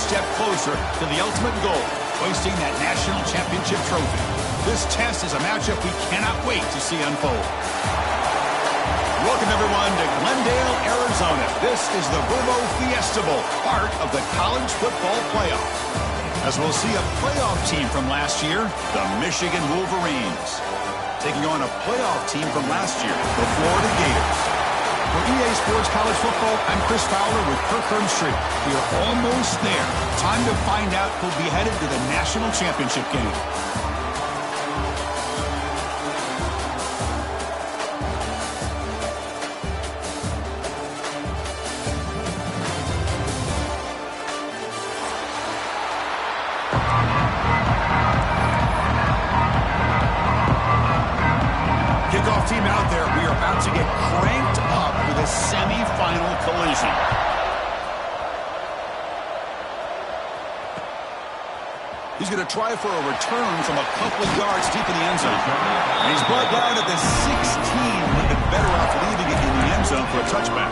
step closer to the ultimate goal, hoisting that national championship trophy. This test is a matchup we cannot wait to see unfold. Welcome, everyone, to Glendale, Arizona. This is the Verbo Fiesta Bowl, part of the college football playoff. As we'll see a playoff team from last year, the Michigan Wolverines, taking on a playoff team from last year, the Florida Gators. For EA Sports College Football, I'm Chris Fowler with Kirk Herbstreit. We are almost there. Time to find out who'll be headed to the national championship game. Kickoff team out there. We are about to get cranked up with a semi-final collision. He's going to try for a return from a couple of yards deep in the end zone. And he's brought down at the 16. Would have been better off leaving it in the end zone for a touchback.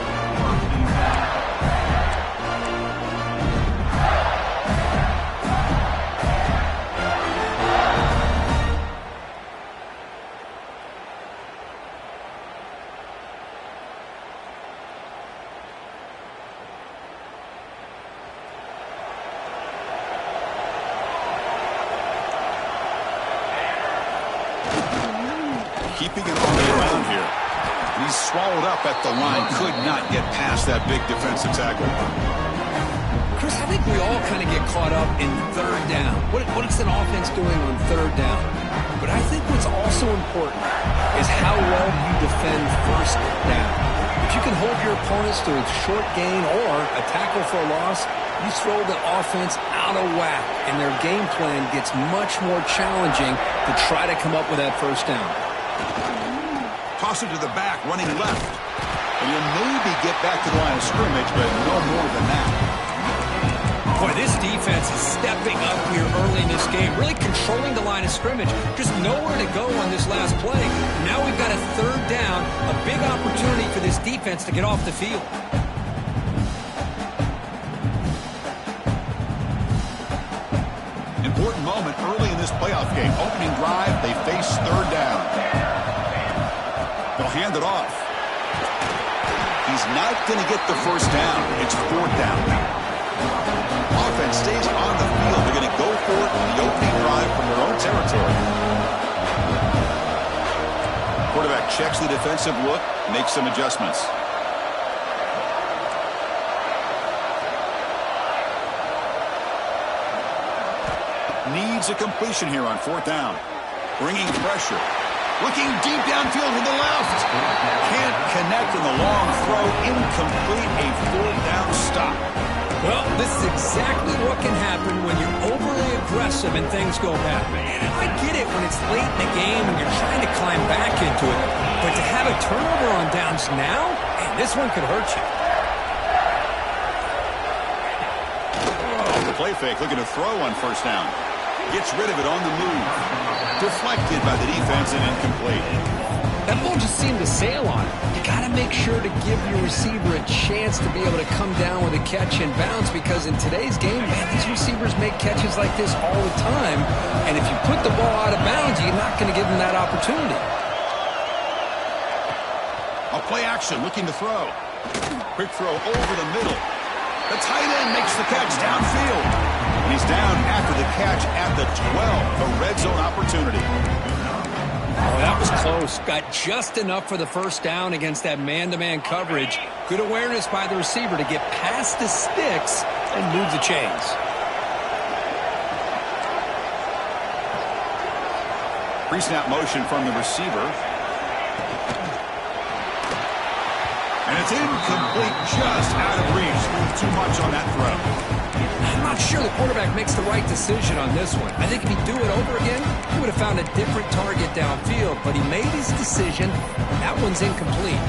Keeping it all around here. He's swallowed up at the line. Could not get past that big defensive tackle. Chris, I think we all kind of get caught up in third down. What is an offense doing on third down? But I think what's also important is how well you defend first down. If you can hold your opponents to a short gain or a tackle for a loss, you throw the offense out of whack, and their game plan gets much more challenging to try to come up with that first down. Toss it to the back, running left. And you'll maybe get back to the line of scrimmage, but no more than that. Boy, this defense is stepping up here early in this game, really controlling the line of scrimmage. Just nowhere to go on this last play. Now we've got a third down, a big opportunity for this defense to get off the field. Important moment early in this playoff game. Opening drive, they face third down. They'll hand it off. He's not going to get the first down. It's fourth down. Offense stays on the field. They're going to go for it on the opening drive from their own territory. Quarterback checks the defensive look, makes some adjustments. Needs a completion here on fourth down. Bringing pressure. Looking deep downfield to the left. Can't connect in the long throw. Incomplete. A fourth down stop. Well, this is exactly what can happen when you're overly aggressive and things go bad. And I get it when it's late in the game and you're trying to climb back into it. But to have a turnover on downs now, man, this one could hurt you. The play fake looking to throw on first down. Gets rid of it on the move. Deflected by the defense and incomplete. That ball just seemed to sail on it. You got to make sure to give your receiver a chance to be able to come down with a catch and bounce, because in today's game, man, these receivers make catches like this all the time. And if you put the ball out of bounds, you're not going to give them that opportunity. A play action looking to throw. Quick throw over the middle. The tight end makes the catch downfield. He's down after the catch at the 12. A red zone opportunity. Oh, that was close. Got just enough for the first down against that man-to-man coverage. Good awareness by the receiver to get past the sticks and move the chains. Pre-snap motion from the receiver. And it's incomplete, just out of reach. Too much on that throw. I'm not sure the quarterback makes the right decision on this one. I think if he'd do it over again, he would have found a different target downfield. But he made his decision. That one's incomplete.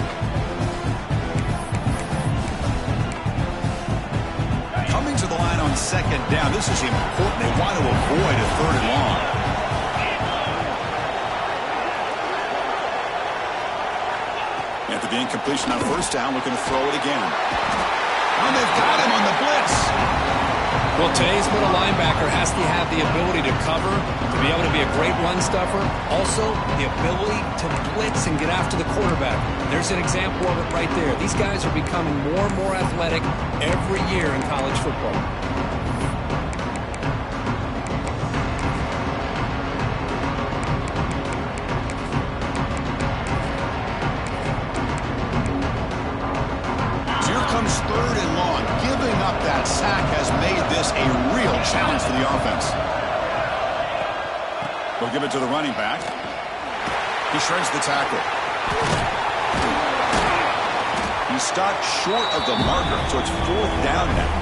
Coming to the line on second down. This is important. They want to avoid a third and long. After the incompletion on first down, looking to throw it again. And they've got him on the blitz. Well, today's middle linebacker has to have the ability to cover, to be able to be a great run stuffer, also the ability to blitz and get after the quarterback. There's an example of it right there. These guys are becoming more and more athletic every year in college football. Third and long. Giving up that sack has made this a real challenge for the offense. They'll give it to the running back. He shreds the tackle. He stopped short of the marker, so it's fourth down now.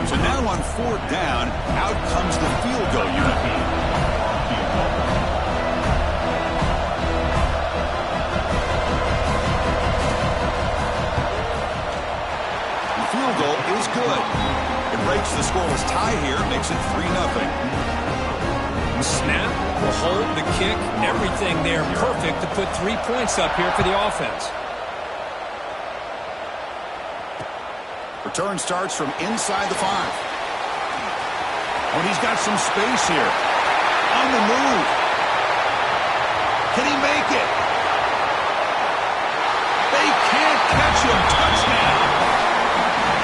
So now on fourth down, out comes the field goal unit. Field goal is good. It breaks the scoreless tie here, makes it 3-0. The snap, the hold, the kick, everything there perfect to put 3 points up here for the offense. Return starts from inside the 5. Oh, and he's got some space here. On the move. Can he make it? They can't catch him. Touchdown.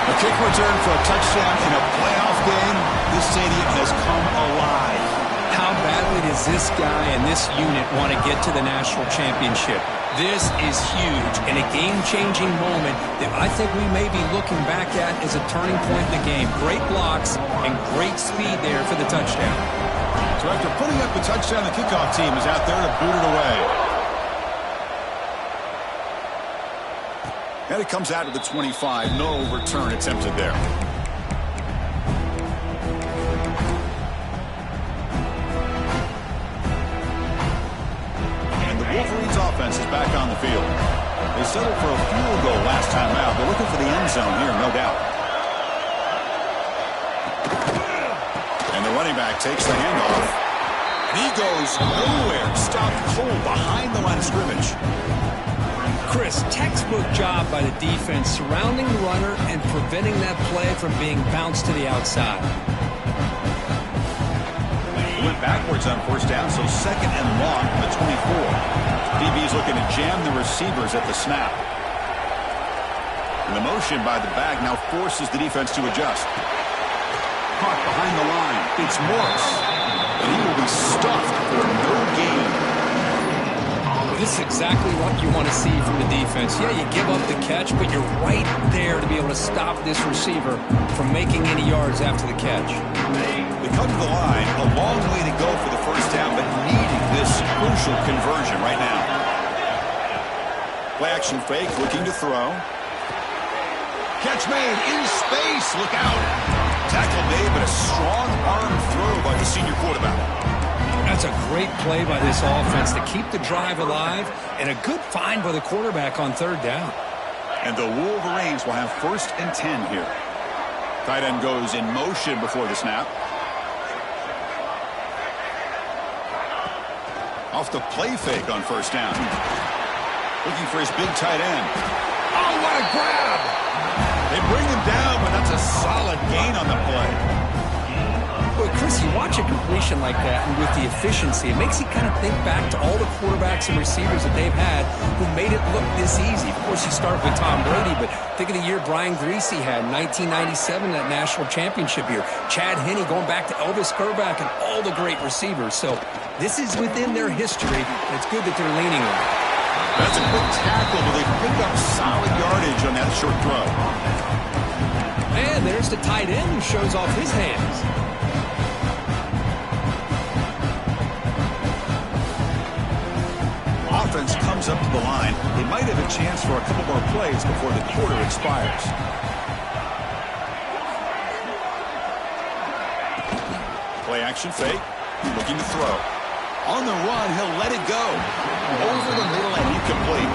A kick return for a touchdown in a playoff game. This stadium has come alive. How badly does this guy and this unit want to get to the national championship? This is huge and a game-changing moment that I think we may be looking back at as a turning point in the game. Great blocks and great speed there for the touchdown. So after putting up the touchdown, the kickoff team is out there to boot it away. And it comes out to the 25. No return attempted there. And the Wolverines offense is back on the field. They settled for a field goal last time out. They're looking for the end zone here, no doubt. And the running back takes the handoff. And he goes nowhere. Stopped cold behind the line of scrimmage. Chris, textbook job by the defense surrounding the runner and preventing that play from being bounced to the outside. He went backwards on first down, so second and long from the 24. DB's looking to jam the receivers at the snap. And the motion by the back now forces the defense to adjust. Caught behind the line. It's Morris. And he will be stuffed for no gain. This is exactly what you want to see from the defense. Yeah, you give up the catch, but you're right there to be able to stop this receiver from making any yards after the catch. They come to the line, a long way to go for the first down, but needing this crucial conversion right now. Play action fake, looking to throw. Catch made in space, look out. Tackle made, but a strong arm throw by the senior quarterback. That's a great play by this offense to keep the drive alive and a good find by the quarterback on third down. And the Wolverines will have first and 10 here. Tight end goes in motion before the snap. Off the play fake on first down. Looking for his big tight end. Oh, what a grab! They bring him down, but that's a solid gain on the play. But Chris, you watch a completion like that, and with the efficiency, it makes you kind of think back to all the quarterbacks and receivers that they've had who made it look this easy. Of course, you start with Tom Brady, but think of the year Brian Griese had in 1997, that national championship year. Chad Henne going back to Elvis Grbac and all the great receivers. So this is within their history, and it's good that they're leaning on it. That's a quick tackle, but they pick up solid yardage on that short throw. And there's the tight end who shows off his hands. Offense comes up to the line. They might have a chance for a couple more plays before the quarter expires. Play action fake. Looking to throw. On the run, he'll let it go. Over the middle and incomplete.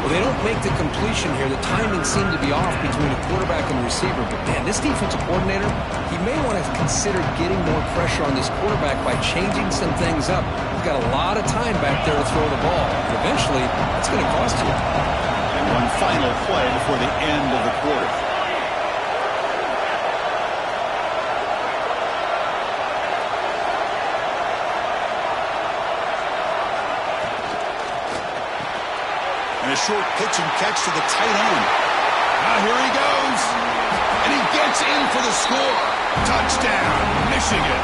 Well, they don't make the completion here. The timing seemed to be off between the quarterback and the receiver. But, man, this defensive coordinator, he may want to consider getting more pressure on this quarterback by changing some things up. He's got a lot of time back there to throw the ball. And eventually, that's going to cost you. And one final play before the end of the quarter. short pitch and catch to the tight end. Now here he goes. And he gets in for the score. Touchdown, Michigan.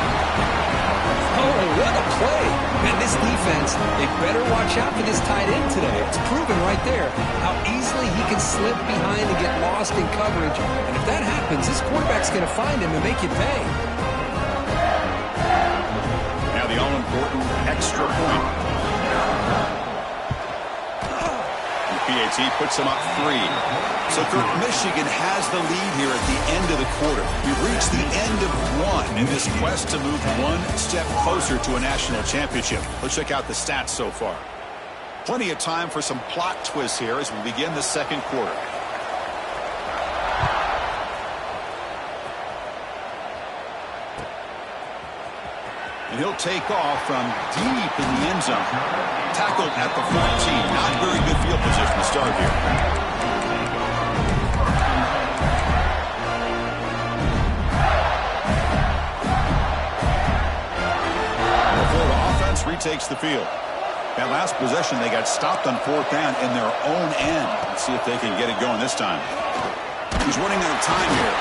Oh, what a play. Man, this defense, they better watch out for this tight end today. It's proven right there how easily he can slip behind and get lost in coverage. And if that happens, this quarterback's going to find him and make you pay. Now the all-important extra point. PAT puts him up 3. So Kirk, Michigan has the lead here at the end of the quarter. We've reached the end of 1 in this quest to move 1 step closer to a national championship. Let's check out the stats so far. Plenty of time for some plot twists here as we begin the second quarter. And he'll take off from deep in the end zone. Tackled at the 14. Not very good field position to start here. The Florida offense retakes the field. That last possession, they got stopped on 4th down in their own end. Let's see if they can get it going this time. He's running out of time here.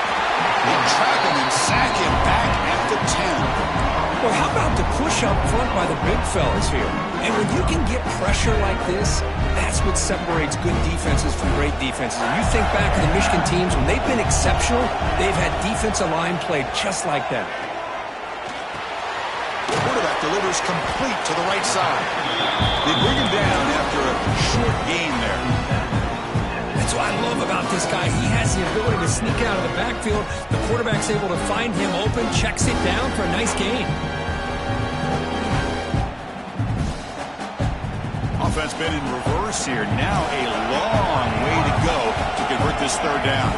They trap him and sack him back at the 10. Well, how about the push up front by the big fellas here? And when you can get pressure like this, that's what separates good defenses from great defenses. And you think back to the Michigan teams, when they've been exceptional, they've had defensive line played just like that. The quarterback delivers complete to the right side. They bring him down after a short gain there. That's what I love about this guy. He has the ability to sneak out of the backfield. The quarterback's able to find him open, checks it down for a nice gain. Offense been in reverse here. Now a long way to go to convert this 3rd down.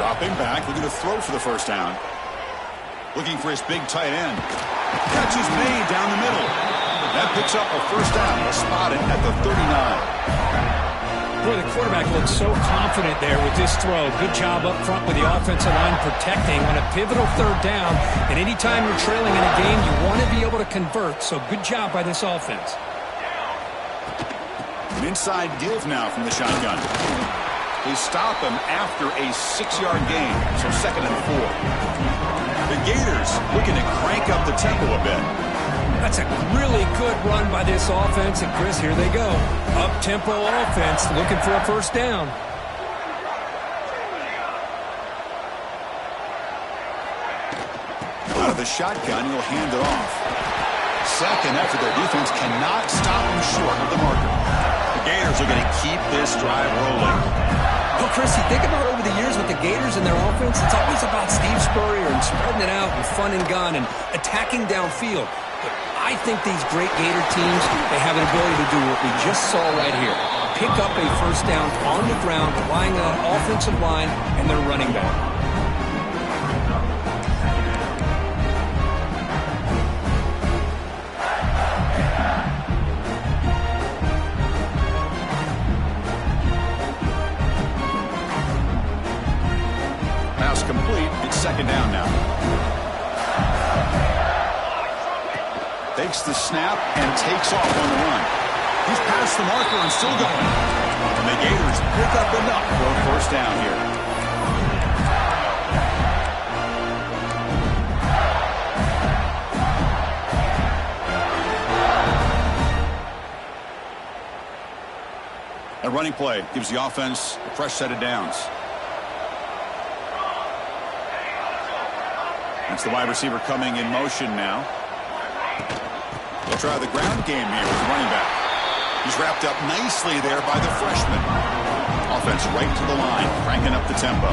Dropping back, looking to throw for the 1st down. Looking for his big tight end. Catch is made down the middle. That picks up a 1st down. We'll spot it at the 39. Boy, the quarterback looks so confident there with this throw. Good job up front with the offensive line protecting on a pivotal 3rd down. And anytime you're trailing in a game, you want to be able to convert. So good job by this offense. An inside give now from the shotgun. They stop him after a 6-yard gain. So 2nd and 4. The Gators looking to crank up the tempo a bit. That's a really good run by this offense. And, Chris, here they go. Up-tempo offense looking for a 1st down. Out of the shotgun, he'll hand it off. 2nd effort. Their defense cannot stop him short of the marker. The Gators are going to keep this drive rolling. Well, Chris, you think about over the years with the Gators and their offense, it's always about Steve Spurrier and spreading it out and fun and gun and attacking downfield. But I think these great Gator teams, they have an ability to do what we just saw right here. Pick up a 1st down on the ground, relying on an offensive line and their running back. Pass complete. It's 2nd down now. Takes the snap and takes off on the run. He's past the marker and still going. And the Gators pick up enough for a 1st down here. A running play gives the offense a fresh set of downs. That's the wide receiver coming in motion now. They'll try the ground game here with the running back. He's wrapped up nicely there by the freshman. Offense right to the line, cranking up the tempo.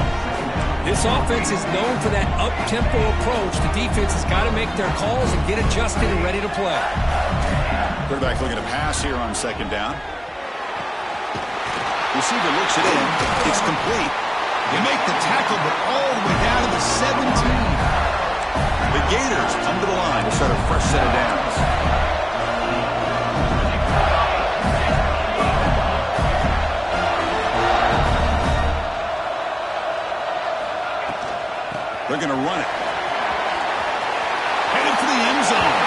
This offense is known for that up-tempo approach. The defense has got to make their calls and get adjusted and ready to play. Quarterback looking to pass here on 2nd down. Receiver looks it in. It's complete. They make the tackle, but all the way down to the 17. The Gators come to the line to start a fresh set of downs. They're going to run it. Headed for the end zone.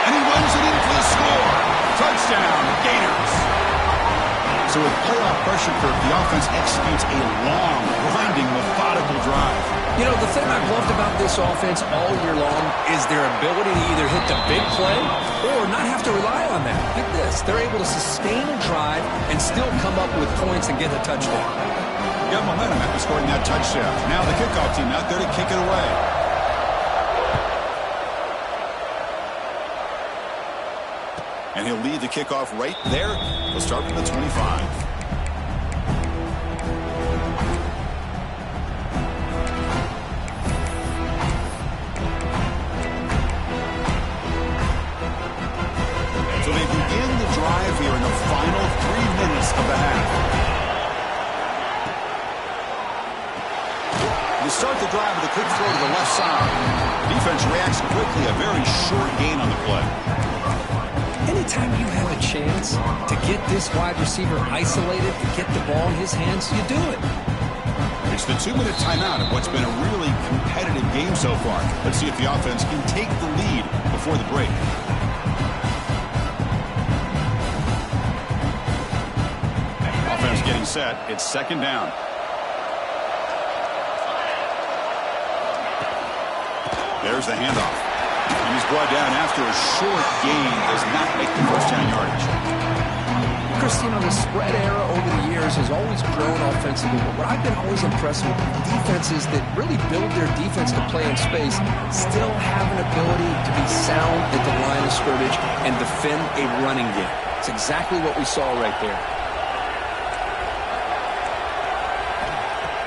And he runs it in for the score. Touchdown, Gators. So with playoff pressure, the offense executes a long, grinding, methodical drive. You know, the thing I've loved about this offense all year long is their ability to either hit the big play or not have to rely on that. Get this. They're able to sustain a drive and still come up with points and get a touchdown. Got momentum after scoring that touchdown. Now the kickoff team out there to kick it away. And he'll lead the kickoff right there. He'll start from the 25. So they begin the drive here in the final 3 minutes of the half. They start the drive with a quick throw to the left side. Defense reacts quickly, a very short gain on the play. Anytime you have a chance to get this wide receiver isolated, to get the ball in his hands, you do it. It's the 2-minute timeout of what's been a really competitive game so far. Let's see if the offense can take the lead before the break. Offense getting set. It's second down. There's the handoff. And he's brought down after a short gain. Does not make the first down yardage. Christine, the spread era over the years has always grown offensively. But what I've been always impressed with, defenses that really build their defense to play in space still have an ability to be sound at the line of scrimmage and defend a running game. It's exactly what we saw right there.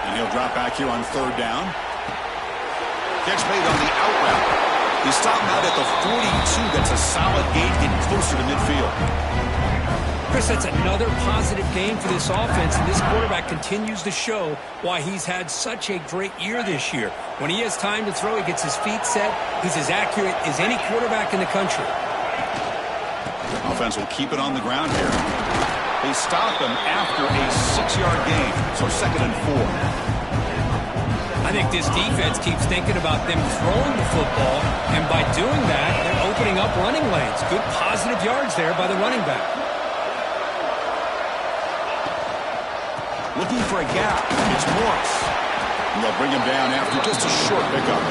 And he'll drop back here on third down. Catch made on the out route. He's stopping out at the 42. That's a solid gain, getting closer to midfield. Chris, that's another positive game for this offense, and this quarterback continues to show why he's had such a great year this year. When he has time to throw, he gets his feet set. He's as accurate as any quarterback in the country. Offense will keep it on the ground here. They stop him after a 6-yard gain, so second and 4. I think this defense keeps thinking about them throwing the football, and by doing that, they're opening up running lanes. Good positive yards there by the running back. Looking for a gap. It's Morris. And they'll bring him down after just a short pickup.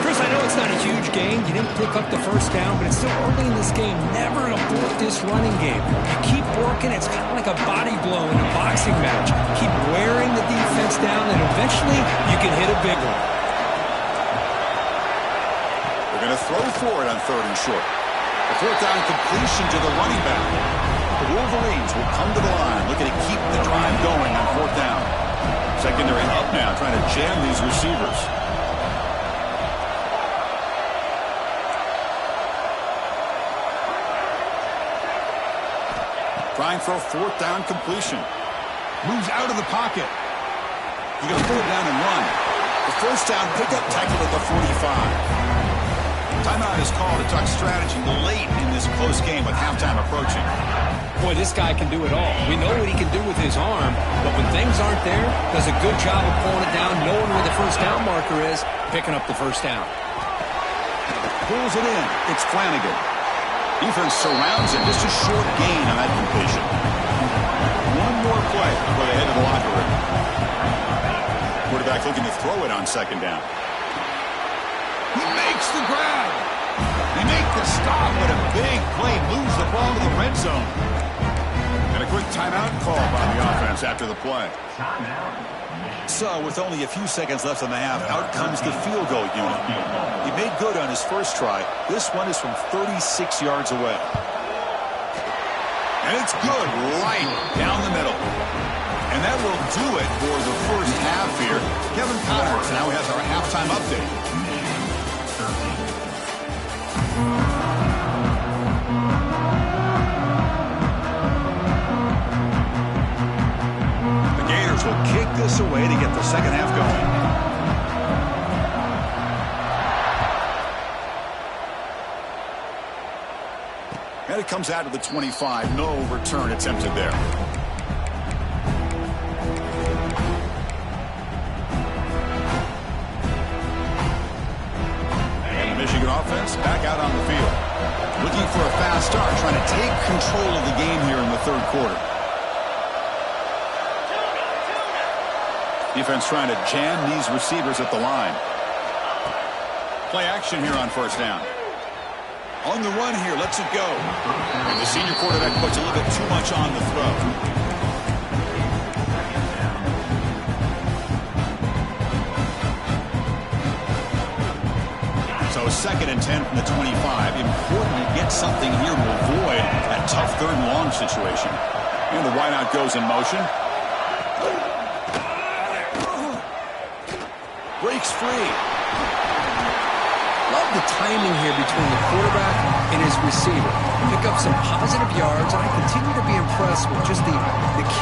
Chris, I know it's not a huge gain. You didn't pick up the first down, but it's still early in this game. Never abort this running game. You keep working. It's kind of like a body blow in a boxing match. Keep wearing the defense down, and eventually you can hit a big one. They're going to throw for it on third and short. A fourth down completion to the running back. The Wolverines will come to the line, looking to keep the drive going on fourth down. Secondary up now, trying to jam these receivers. Trying for a fourth down completion. Moves out of the pocket. He's going to pull it down and run. The first down pickup tackled at the 45. Timeout is called to talk strategy late in this close game with halftime approaching. Boy, this guy can do it all. We know what he can do with his arm, but when things aren't there, does a good job of pulling it down, knowing where the first down marker is, picking up the first down. Pulls it in. It's Flanagan. Defense surrounds him. Just a short gain on that completion. One more play before they head to the locker room. Quarterback looking to throw it on second down. He makes the grab. They make the stop. What a big play. Moves the ball to the red zone. And a quick timeout call by the offense after the play. So, with only a few seconds left in the half, out comes the field goal unit. He made good on his first try. This one is from 36 yards away. And it's good right down the middle. And that will do it for the first half here. Kevin Connors now has our halftime update. The Gators will kick this away to get the second half going. And it comes out to the 25. No return attempted there. And the Michigan offense back out on the field. Looking for a fast start, trying to take control of the game here in the third quarter. Defense trying to jam these receivers at the line. Play action here on first down. On the run here, lets it go. And the senior quarterback puts a little bit too much on the throw. So 2nd and 10 from the 25. Important to get something here to avoid that tough 3rd and long situation. And the wideout goes in motion. Breaks free. Love the timing here between the quarterback and his receiver. Pick up some positive yards, and I continue to be impressed with just the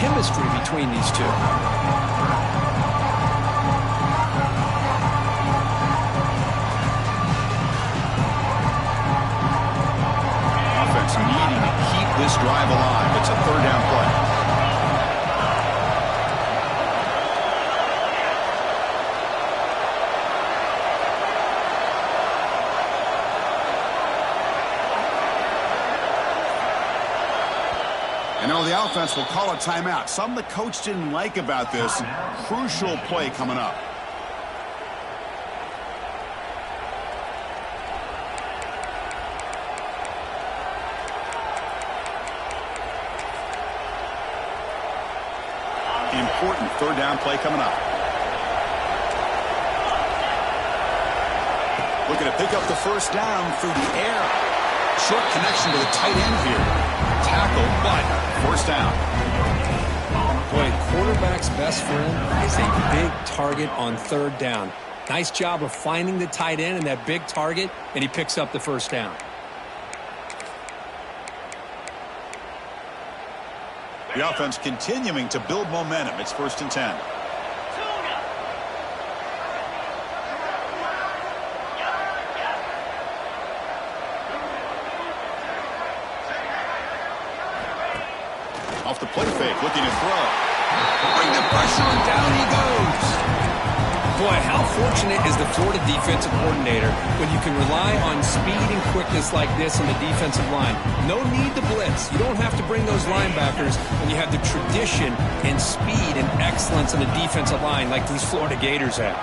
chemistry between these two. Offense needing to keep this drive alive. It's a 3rd down play. And now the offense will call a timeout. Something the coach didn't like about this. Crucial play coming up. Important 3rd down play coming up. Looking to pick up the first down through the air. Short connection to the tight end here. Tackle, but first down. Boy, quarterback's best friend is a big target on 3rd down. Nice job of finding the tight end and that big target, and he picks up the first down. The offense continuing to build momentum. It's 1st and 10. Off the play fake, looking to throw. Bring the pressure and down he goes. Boy, how fortunate is the Florida defensive coordinator when you can rely on speed and quickness like this in the defensive line. No need to blitz. You don't have to bring those linebackers when you have the tradition and speed and excellence in the defensive line like these Florida Gators have.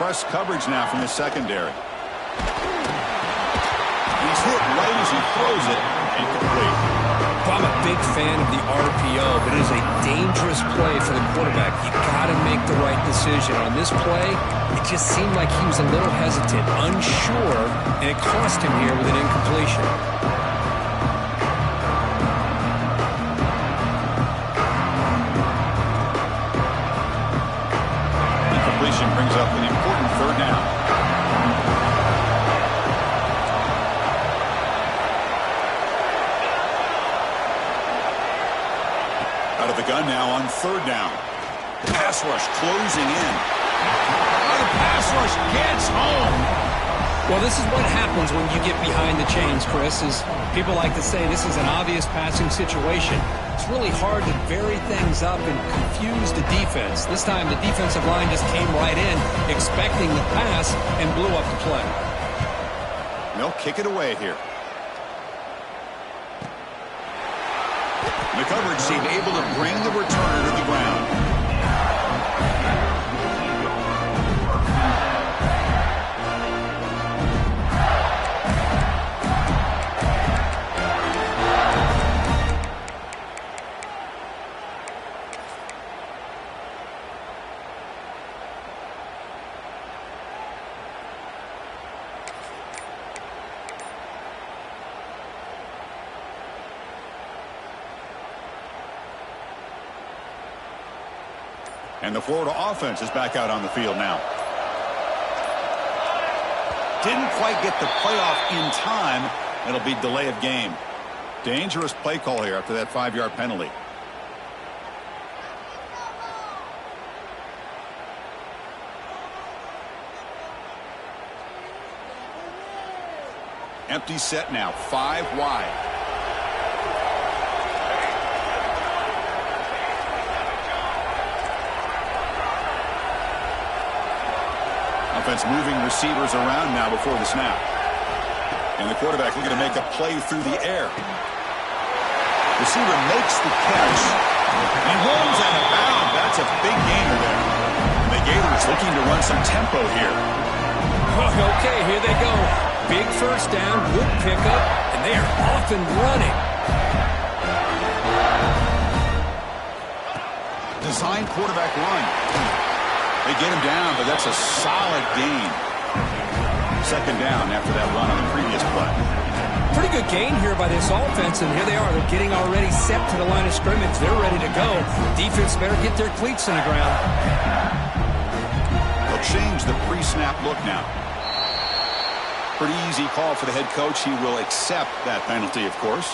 Press coverage now from the secondary. He's hit right as he throws it. Incomplete. I'm a big fan of the RPO, but it is a dangerous play for the quarterback. You got to make the right decision. On this play, it just seemed like he was a little hesitant, unsure, and it cost him here with an incompletion. Incompletion brings up an important 3rd down. Out of the gun now on 3rd down. Pass rush closing in. The pass rush gets home. Well, this is what happens when you get behind the chains, Chris, is people like to say this is an obvious passing situation. It's really hard to vary things up and confuse the defense. This time the defensive line just came right in, expecting the pass, and blew up the play. They'll kick it away here. The coverage team able to bring the returner to the ground. And the Florida offense is back out on the field now. Didn't quite get the playoff in time. It'll be delay of game. Dangerous play call here after that 5-yard penalty. Empty set now, 5 wide. Offense moving receivers around now before the snap. And the quarterback looking to make a play through the air. Receiver makes the catch. And rolls out of bounds. That's a big gainer there. The Gators looking to run some tempo here. Okay, here they go. Big first down, good pickup, and they are off and running. Design quarterback run. They get him down, but that's a solid gain. Second down after that run on the previous play. Pretty good gain here by this offense, and here they are. They're getting already set to the line of scrimmage. They're ready to go. Defense better get their cleats in the ground. They'll change the pre-snap look now. Pretty easy call for the head coach. He will accept that penalty, of course.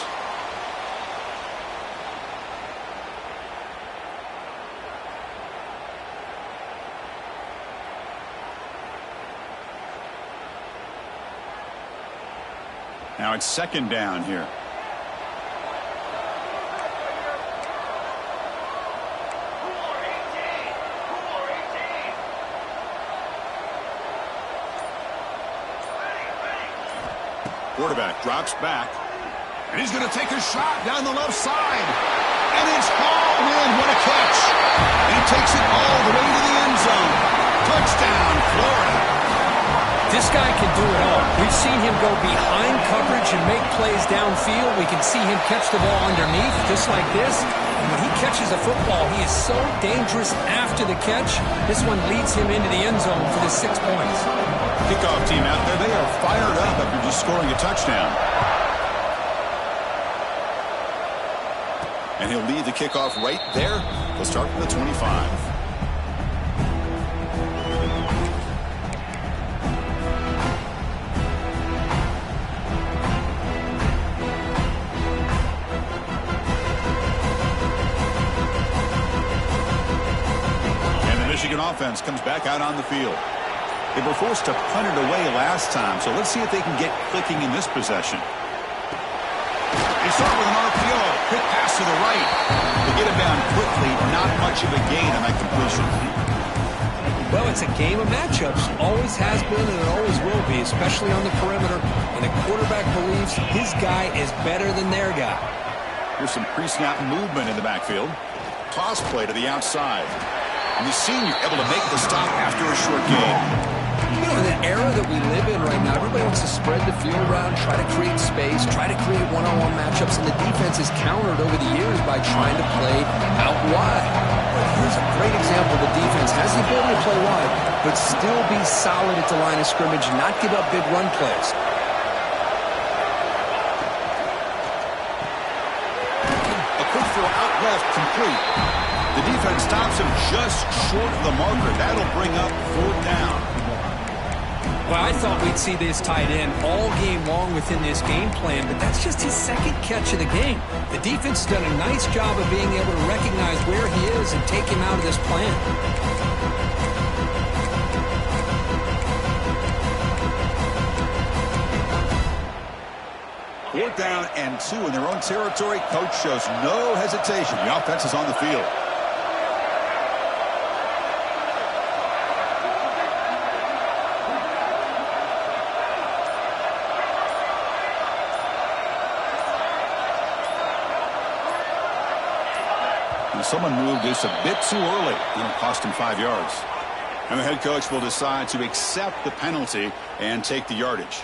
Now it's second down here. Quarterback drops back. And he's going to take a shot down the left side. And it's hauled in. What a catch. And he takes it all the way to the end zone. Touchdown, Florida. This guy can do it all. We've seen him go behind coverage and make plays downfield. We can see him catch the ball underneath, just like this. And when he catches a football, he is so dangerous after the catch. This one leads him into the end zone for the 6 points. Kickoff team out there, they are fired up after just scoring a touchdown. And he'll lead the kickoff right there. They'll start from the 25. Michigan offense comes back out on the field. They were forced to punt it away last time, so let's see if they can get clicking in this possession. They start with an RPO. Quick pass to the right. They get him down quickly. Not much of a gain on that completion. Well, it's a game of matchups. Always has been and it always will be, especially on the perimeter. And the quarterback believes his guy is better than their guy. Here's some pre-snap movement in the backfield. Toss play to the outside. And the senior able to make the stop after a short gain. You know, in the era that we live in right now, everybody wants to spread the field around, try to create space, try to create one-on-one matchups, and the defense is countered over the years by trying to play out wide. But here's a great example. The defense has the ability to play wide, but still be solid at the line of scrimmage, not give up big run plays. A quick throw out left, complete. The defense stops him just short of the marker. That'll bring up fourth down. Well, I thought we'd see this tight end all game long within this game plan, but that's just his second catch of the game. The defense has done a nice job of being able to recognize where he is and take him out of this plan. Fourth down and 2 in their own territory. Coach shows no hesitation. The offense is on the field. Someone moved this a bit too early, and it cost him 5 yards. And the head coach will decide to accept the penalty and take the yardage.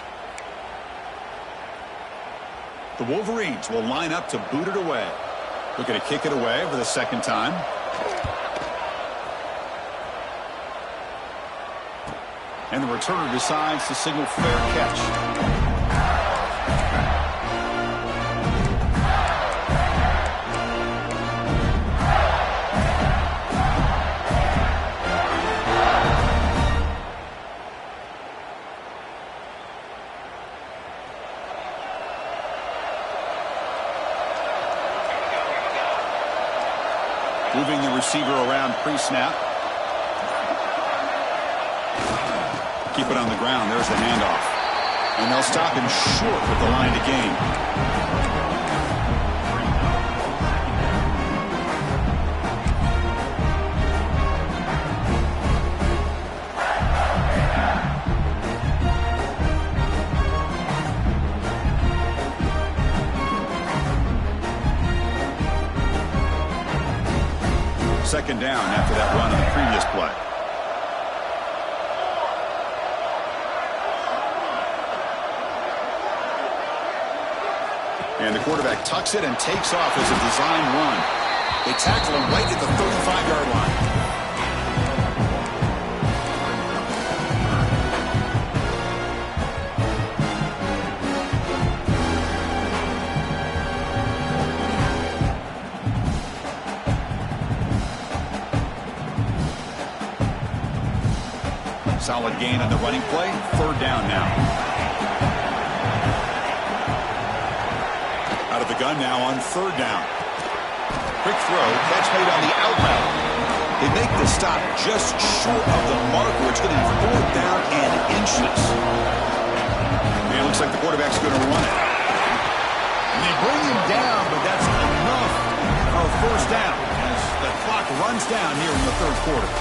The Wolverines will line up to boot it away. Looking to kick it away for the second time. And the returner decides to signal fair catch. Moving the receiver around pre-snap. Keep it on the ground. There's the handoff. And they'll stop him short with the line to gain. second down after that run on the previous play. And the quarterback tucks it and takes off as a design run. They tackle him right at the 35-yard line. Solid gain on the running play. Third down now. Out of the gun now on third down. Quick throw. Catch made on the out route. They make the stop just short of the marker. It's going to be fourth down and inches. And it looks like the quarterback's going to run it. And they bring him down, but that's enough for first down as the clock runs down here in the third quarter.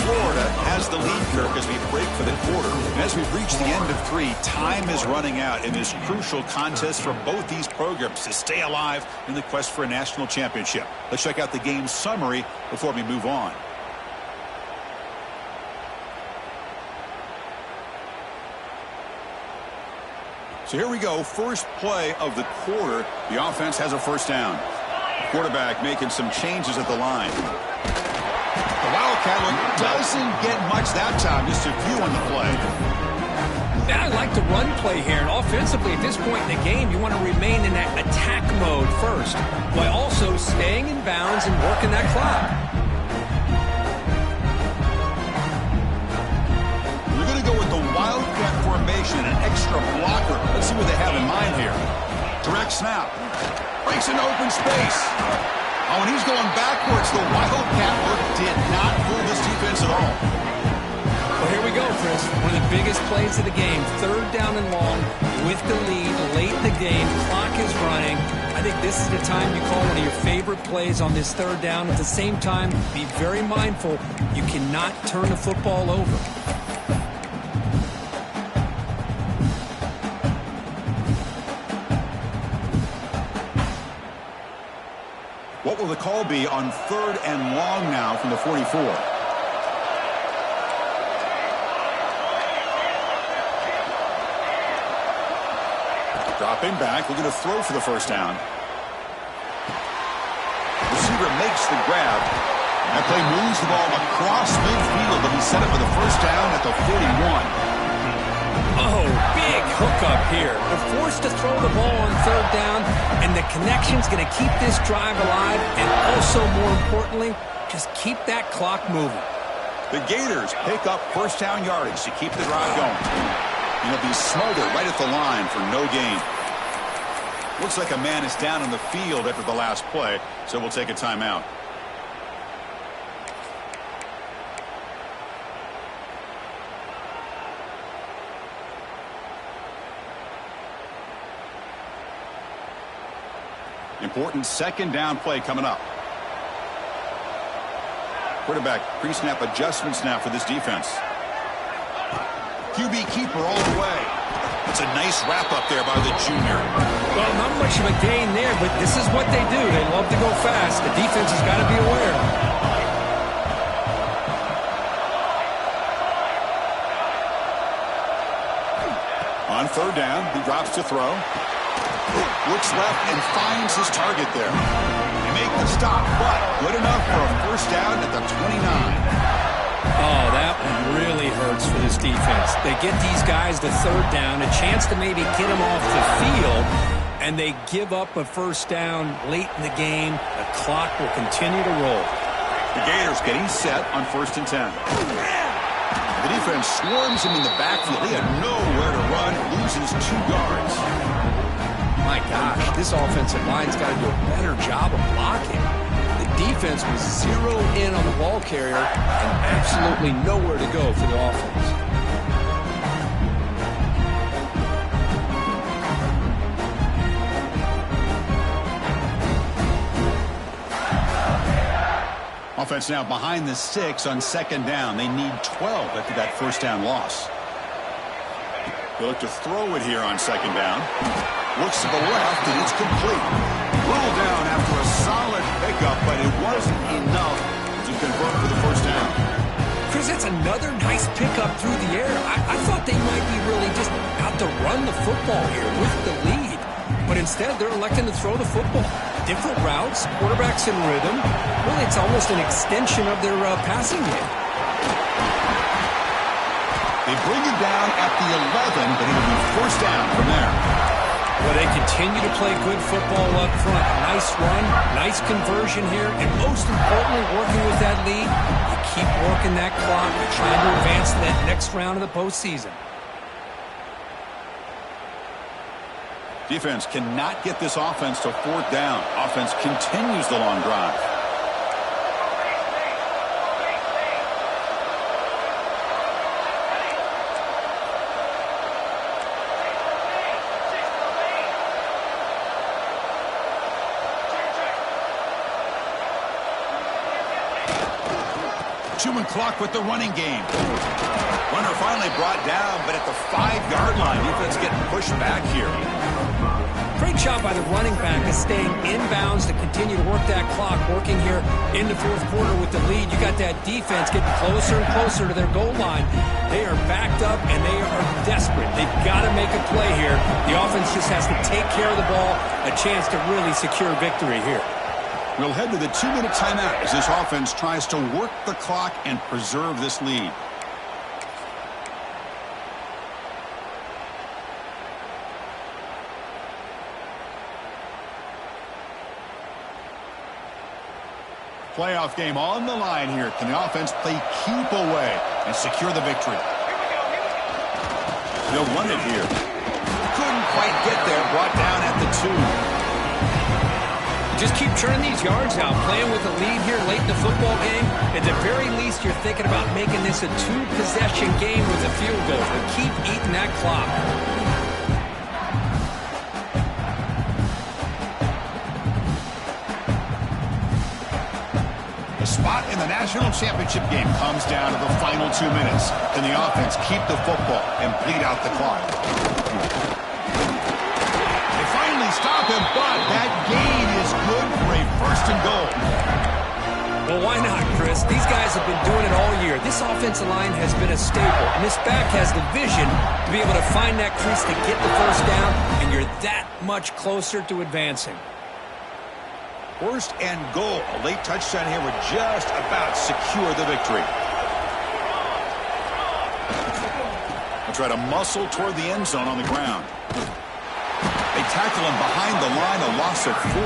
Florida has the lead, Kirk, as we break for the quarter. And as we've reached the end of 3, time is running out in this crucial contest for both these programs to stay alive in the quest for a national championship. Let's check out the game summary before we move on. So here we go. First play of the quarter. The offense has a first down. Quarterback making some changes at the line. The Wildcat doesn't get much that time, just a few on the play. I like the run play here, and offensively at this point in the game, you want to remain in that attack mode first, while also staying in bounds and working that clock. We're going to go with the Wildcat formation, an extra blocker. Let's see what they have in mind here. Direct snap. Breaks into open space. Oh, and he's going backwards. The Wildcat look did not fool this defense at all. Well, here we go, Chris. One of the biggest plays of the game. Third down and long with the lead late in the game. Clock is running. I think this is the time you call one of your favorite plays on this third down. At the same time, be very mindful. You cannot turn the football over. What will the call be on third and long now from the 44? Dropping back, looking to throw for the first down. Receiver makes the grab. That play moves the ball across midfield, but he set it for the first down at the 41. Oh, big hookup here. They're forced to throw the ball on third down, and the connection's going to keep this drive alive, and also, more importantly, just keep that clock moving. The Gators pick up first down yardage to keep the drive going. And it'll be smothered right at the line for no gain. Looks like a man is down on the field after the last play, so we'll take a timeout. Important second down play coming up. Quarterback pre-snap adjustments now for this defense. QB keeper all the way. It's a nice wrap up there by the junior. Well, not much of a gain there, but this is what they do. They love to go fast. The defense has got to be aware. On third down, he drops to throw. Looks left and finds his target there. They make the stop, but good enough for a first down at the 29. Oh, that one really hurts for this defense. They get these guys to third down, a chance to maybe get them off the field, and they give up a first down late in the game. The clock will continue to roll. The Gators getting set on 1st and 10. The defense swarms him in the backfield. He had nowhere to run, loses 2 yards. My gosh, this offensive line's got to do a better job of blocking. The defense was zeroed in on the ball carrier and absolutely nowhere to go for the offense. Offense now behind the 6 on second down. They need 12 after that first down loss. They look to throw it here on second down. Looks to the left, and it's complete. Pulled down after a solid pickup, but it wasn't enough to convert for the first down. Chris, that's another nice pickup through the air. I thought they might be really just out to run the football here with the lead. But instead, they're electing to throw the football. Different routes, quarterbacks in rhythm. Really, it's almost an extension of their passing game. They bring it down at the 11, but it'll be first down from there. Well, they continue to play good football up front. Nice run, nice conversion here, and most importantly, working with that lead, you keep working that clock, trying to advance to that next round of the postseason. Defense cannot get this offense to fourth down. Offense continues the long drive. Chewing clock with the running game. Runner finally brought down, but at the 5-yard line, defense getting pushed back here. Great job by the running back of staying inbounds to continue to work that clock, working here in the fourth quarter with the lead. You got that defense getting closer and closer to their goal line. They are backed up, and they are desperate. They've got to make a play here. The offense just has to take care of the ball, a chance to really secure victory here. We'll head to the 2-minute timeout as this offense tries to work the clock and preserve this lead. Playoff game on the line here. Can the offense play keep away and secure the victory? They'll run it here. Couldn't quite get there. Brought down at the 2. Just keep churning these yards out, playing with a lead here late in the football game. At the very least, you're thinking about making this a 2-possession game with a field goal. But keep eating that clock. The spot in the national championship game comes down to the final 2 minutes. Can the offense keep the football and bleed out the clock? They finally stop him, but that gain is good for a first and goal. Well, why not, Chris? These guys have been doing it all year. This offensive line has been a staple, and this back has the vision to be able to find that crease to get the first down, and you're that much closer to advancing. First and goal. A late touchdown here would just about secure the victory. They'll try to muscle toward the end zone on the ground. They tackle him behind the line, a loss of 4.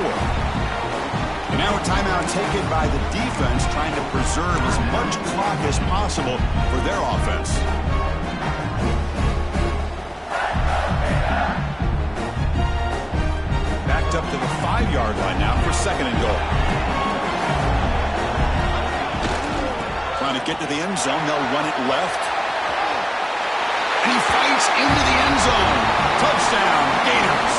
And now a timeout taken by the defense, trying to preserve as much clock as possible for their offense. Backed up to the 5-yard line now for second and goal. Trying to get to the end zone. They'll run it left. And he fights into the end zone. Touchdown, Gators.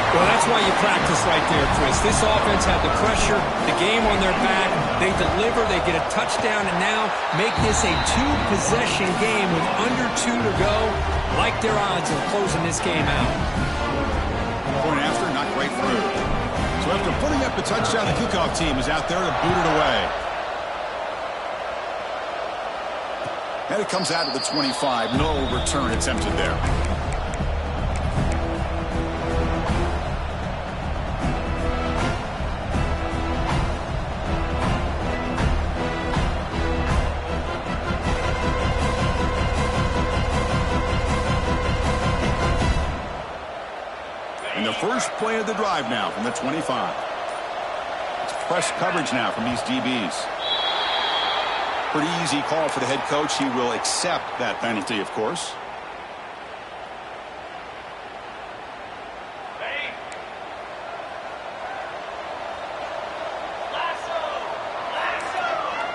Well, that's why you practice right there, Chris. This offense had the pressure, the game on their back. They deliver, they get a touchdown, and now make this a 2-possession game with under 2 to go. Like their odds of closing this game out. Point after, not quite through. So after putting up the touchdown, the kickoff team is out there to boot it away. And it comes out of the 25. No return attempted there. And the first play of the drive now from the 25. It's press coverage now from these DBs. Pretty easy call for the head coach. He will accept that penalty, of course.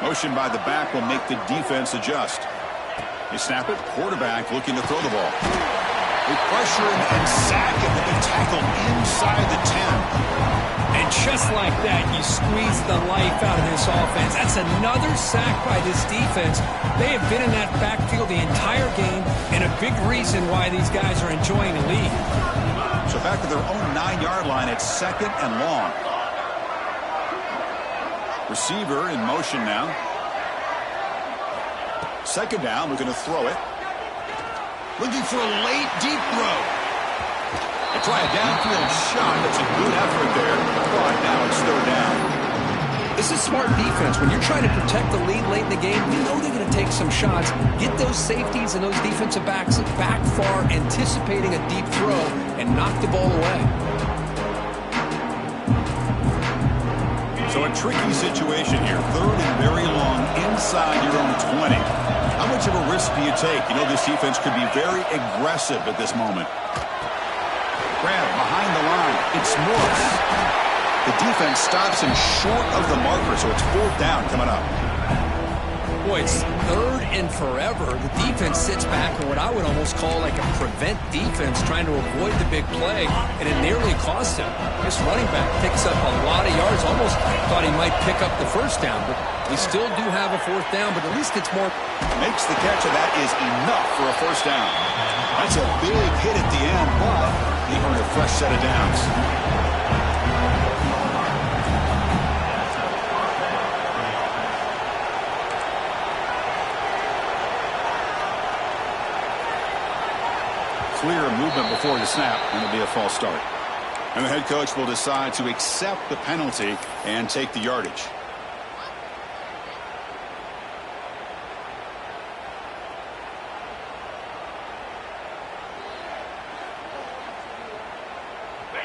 Motion by the back will make the defense adjust. They snap it. Quarterback looking to throw the ball. They pressure him and sack him, and they tackle inside the 10. And Just like that, you squeeze the life out of this offense. That's another sack by this defense. They have been in that backfield the entire game, and a big reason why these guys are enjoying the lead. So back to their own 9-yard line, it's 2nd and long. Receiver in motion now. 2nd down, we're going to throw it. Looking for a late, deep throw. They try a downfield shot. That's a good effort there. But now it's 3rd down. This is smart defense. When you're trying to protect the lead late in the game, you know they're going to take some shots. Get those safeties and those defensive backs back far, anticipating a deep throw, and knock the ball away. So a tricky situation here. 3rd and very long inside your own 20. How much of a risk do you take? You know this defense could be very aggressive at this moment. Grab behind the line. It's Morris. The defense stops him short of the marker, so it's 4th down coming up. Boy, it's 3rd and forever. The defense sits back in what I would almost call like a prevent defense, trying to avoid the big play, and it nearly cost him. This running back picks up a lot of yards. Almost thought he might pick up the 1st down, but we still do have a 4th down, but at least it's more. Makes the catch, and that is enough for a 1st down. That's a big hit at the end, but he earned a fresh set of downs. Clear movement before the snap, and it'll be a false start. And the head coach will decide to accept the penalty and take the yardage.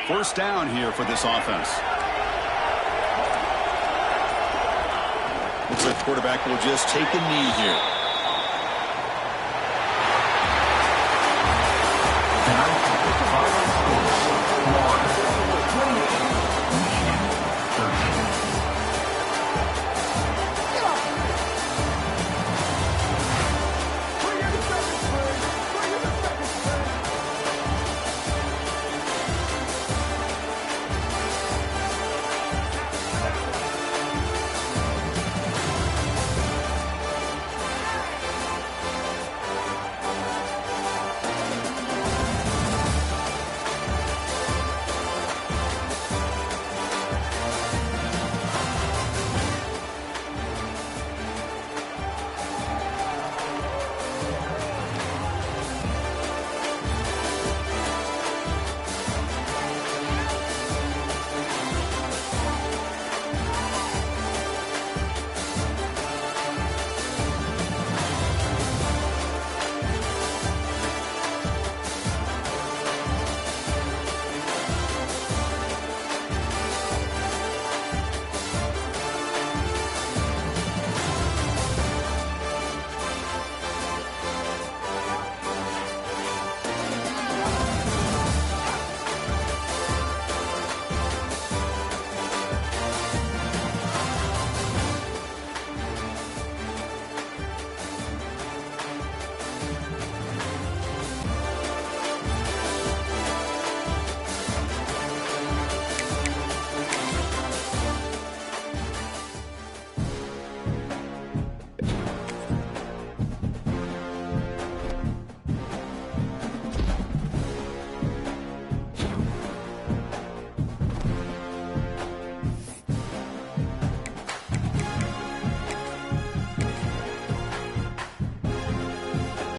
First down here for this offense. Looks like the quarterback will just take a knee here.